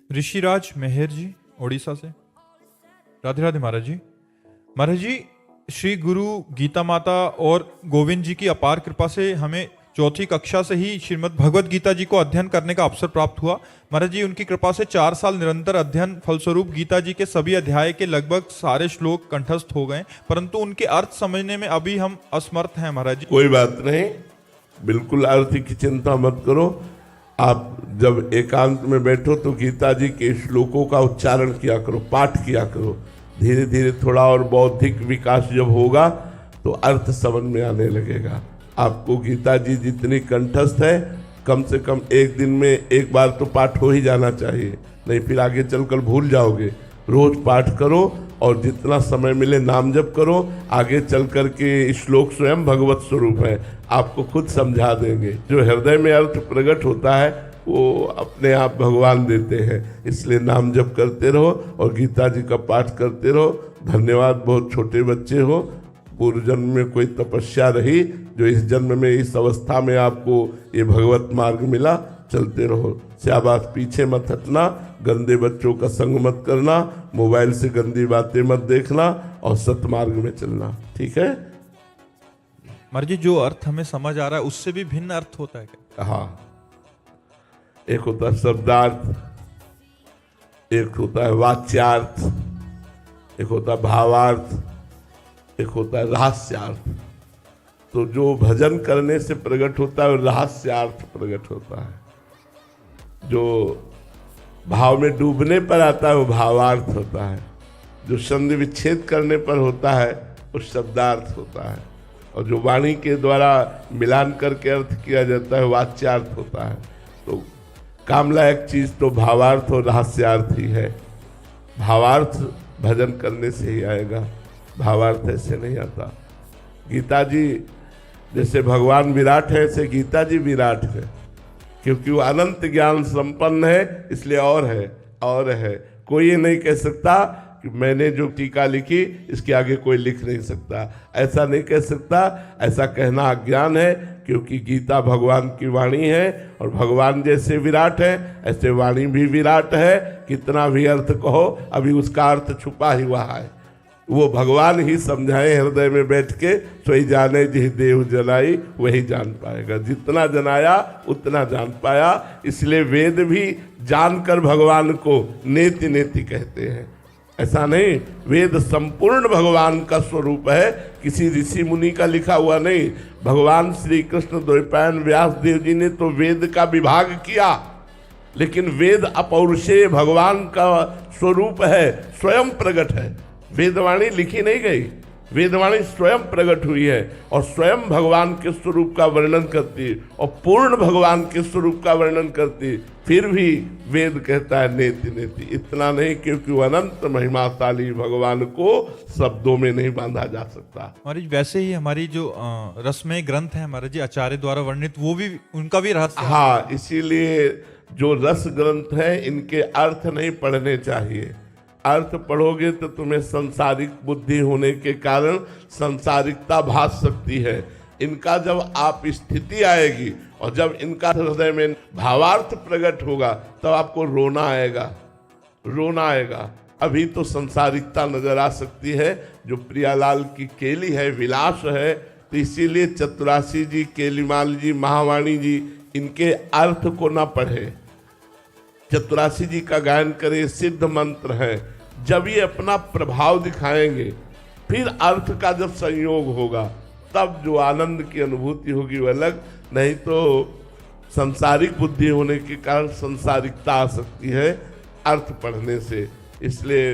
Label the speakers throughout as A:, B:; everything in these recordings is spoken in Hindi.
A: ऋषिराज मेहर जी ओडिशा से। राधे राधे महाराज जी। महाराज जी, श्री गुरु गीता माता और गोविंद जी की अपार कृपा से हमें चौथी कक्षा से ही श्रीमद् भगवत गीता जी को अध्ययन करने का अवसर प्राप्त हुआ। महाराज जी, उनकी कृपा से 4 साल निरंतर अध्ययन फलस्वरूप गीता जी के सभी अध्याय के लगभग सारे श्लोक कंठस्थ हो गए, परंतु उनके अर्थ समझने में अभी हम असमर्थ हैं महाराज जी।
B: कोई बात नहीं, बिल्कुल अर्थ की चिंता मत करो। आप जब एकांत में बैठो तो गीता जी के श्लोकों का उच्चारण किया करो, पाठ किया करो। धीरे धीरे थोड़ा और बौद्धिक विकास जब होगा तो अर्थ समझ में आने लगेगा। आपको गीता जी जितनी कंठस्थ है, कम से कम एक दिन में एक बार तो पाठ हो ही जाना चाहिए, नहीं फिर आगे चलकर भूल जाओगे। रोज पाठ करो और जितना समय मिले नाम जप करो। आगे चल कर के श्लोक स्वयं भगवत स्वरूप है, आपको खुद समझा देंगे। जो हृदय में अर्थ प्रकट होता है वो अपने आप भगवान देते हैं। इसलिए नाम जप करते रहो और गीता जी का पाठ करते रहो। धन्यवाद, बहुत छोटे बच्चे हो, पूर्व जन्म में कोई तपस्या रही जो इस जन्म में इस अवस्था में आपको ये भगवत मार्ग मिला। चलते रहो, शाबाश, पीछे मत हटना, गंदे बच्चों का संग मत करना, मोबाइल से गंदी बातें मत देखना और सतमार्ग में चलना, ठीक है।
A: महाराज जी, जो अर्थ हमें समझ आ रहा है उससे भी भिन्न अर्थ होता है क्या?
B: हाँ, एक होता है शब्दार्थ, एक होता है वाच्यार्थ, एक होता है भावार्थ, एक होता है रहस्यार्थ। तो जो भजन करने से प्रकट होता है वो रहस्यार्थ प्रकट होता है। जो भाव में डूबने पर आता है वो भावार्थ होता है। जो संधि विच्छेद करने पर होता है वो शब्दार्थ होता है। और जो वाणी के द्वारा मिलान करके अर्थ किया जाता है वाच्यार्थ होता है। तो काम लायक चीज तो भावार्थ और रहस्यार्थ ही है। भावार्थ भजन करने से ही आएगा, भावार्थ ऐसे नहीं आता। गीता जी जैसे भगवान विराट है, ऐसे गीता जी विराट है, क्योंकि वो अनंत ज्ञान संपन्न है, इसलिए और है। कोई ये नहीं कह सकता कि मैंने जो टीका लिखी इसके आगे कोई लिख नहीं सकता, ऐसा नहीं कह सकता। ऐसा कहना अज्ञान है, क्योंकि गीता भगवान की वाणी है और भगवान जैसे विराट है ऐसे वाणी भी विराट है। कितना भी अर्थ कहो, अभी उसका अर्थ छुपा ही हुआ है। वो भगवान ही समझाए हृदय में बैठ के, सोई जाने जिह देव जनाई वही जान पाएगा। जितना जनाया उतना जान पाया। इसलिए वेद भी जानकर भगवान को नेति नेति कहते हैं। ऐसा नहीं, वेद संपूर्ण भगवान का स्वरूप है, किसी ऋषि मुनि का लिखा हुआ नहीं। भगवान श्री कृष्ण द्वैपायन व्यास देव जी ने तो वेद का विभाग किया, लेकिन वेद अपौरुषेय भगवान का स्वरूप है, स्वयं प्रकट है। वेदवाणी लिखी नहीं गई, वेदवाणी स्वयं प्रकट हुई है और स्वयं भगवान के स्वरूप का वर्णन करती है और पूर्ण भगवान के स्वरूप का वर्णन करती है। फिर भी वेद कहता है नेति नेति। इतना नहीं, क्योंकि वो अनंत महिमाशाली भगवान को शब्दों में नहीं बांधा जा सकता।
A: महाराज, वैसे ही हमारी जो रसमय ग्रंथ है महाराज जी आचार्य द्वारा वर्णित, वो भी उनका भी रहस्य।
B: हाँ, इसीलिए जो रस ग्रंथ है इनके अर्थ नहीं पढ़ने चाहिए। अर्थ पढ़ोगे तो तुम्हें सांसारिक बुद्धि होने के कारण सांसारिकता भास सकती है। इनका जब आप स्थिति आएगी और जब इनका हृदय में भावार्थ प्रकट होगा तब आपको रोना आएगा। अभी तो सांसारिकता नजर आ सकती है। जो प्रियालाल की केली है, विलास है, तो इसीलिए चतुरासी जी, केलीमाल जी, महावाणी जी इनके अर्थ को ना पढ़े, चतुरासी जी का गायन करे, सिद्ध मंत्र है। जब ये अपना प्रभाव दिखाएंगे, फिर अर्थ का जब संयोग होगा, तब जो आनंद की अनुभूति होगी वो अलग। नहीं तो संसारिक बुद्धि होने के कारण संसारिकता आ सकती है अर्थ पढ़ने से। इसलिए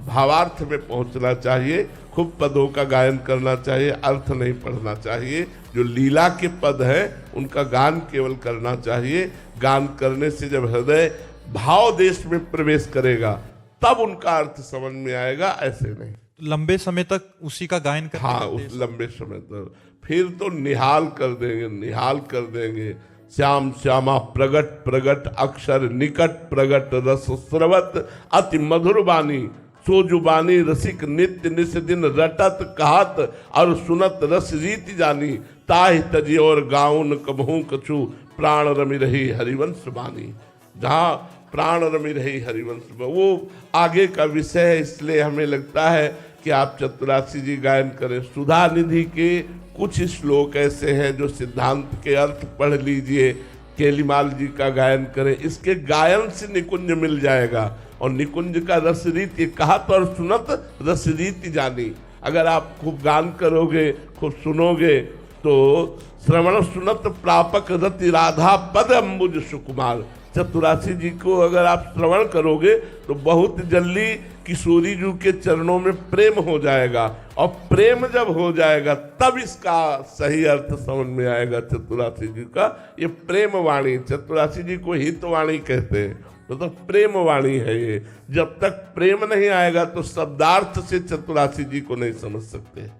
B: भावार्थ में पहुंचना चाहिए, खूब पदों का गायन करना चाहिए, अर्थ नहीं पढ़ना चाहिए। जो लीला के पद हैं उनका गान केवल करना चाहिए। गान करने से जब हृदय भाव देश में प्रवेश करेगा तब उनका अर्थ समझ में आएगा, ऐसे नहीं।
A: लंबे समय तक उसी का गायन करना।
B: हाँ, उस लंबे समय तक फिर तो निहाल कर देंगे। श्याम श्यामा प्रगट प्रगट अक्षर निकट प्रगट रस स्रवत अति मधुर बानी सो जुबानी रसिक नित्य निस दिन रटत कहत और सुनत रस रीति जानी ताहि तजी और गाउन कबहू कछु प्राण रमि रही हरिवंश बानी। जहाँ प्राण रमि रही हरिवंश में, वो आगे का विषय है। इसलिए हमें लगता है कि आप चतुरासी जी गायन करें। सुधा निधि के कुछ श्लोक ऐसे हैं जो सिद्धांत के अर्थ पढ़ लीजिए, केलीमाल जी का गायन करें, इसके गायन से निकुंज मिल जाएगा। और निकुंज का रसरीति, कहा तो और सुनत रसरीति जानी। अगर आप खूब गान करोगे, खूब सुनोगे, तो श्रवण सुनत प्रापक रति राधा पद अम्बुज सुकुमार। चतुरासी जी को अगर आप श्रवण करोगे तो बहुत जल्दी किशोरी जी के चरणों में प्रेम हो जाएगा, और प्रेम जब हो जाएगा तब इसका सही अर्थ समझ में आएगा। चतुरासी जी का ये प्रेम वाणी, चतुरासी जी को हितवाणी कहते हैं, तो प्रेम वाणी है ये। जब तक प्रेम नहीं आएगा तो शब्दार्थ से चतुरासी जी को नहीं समझ सकते।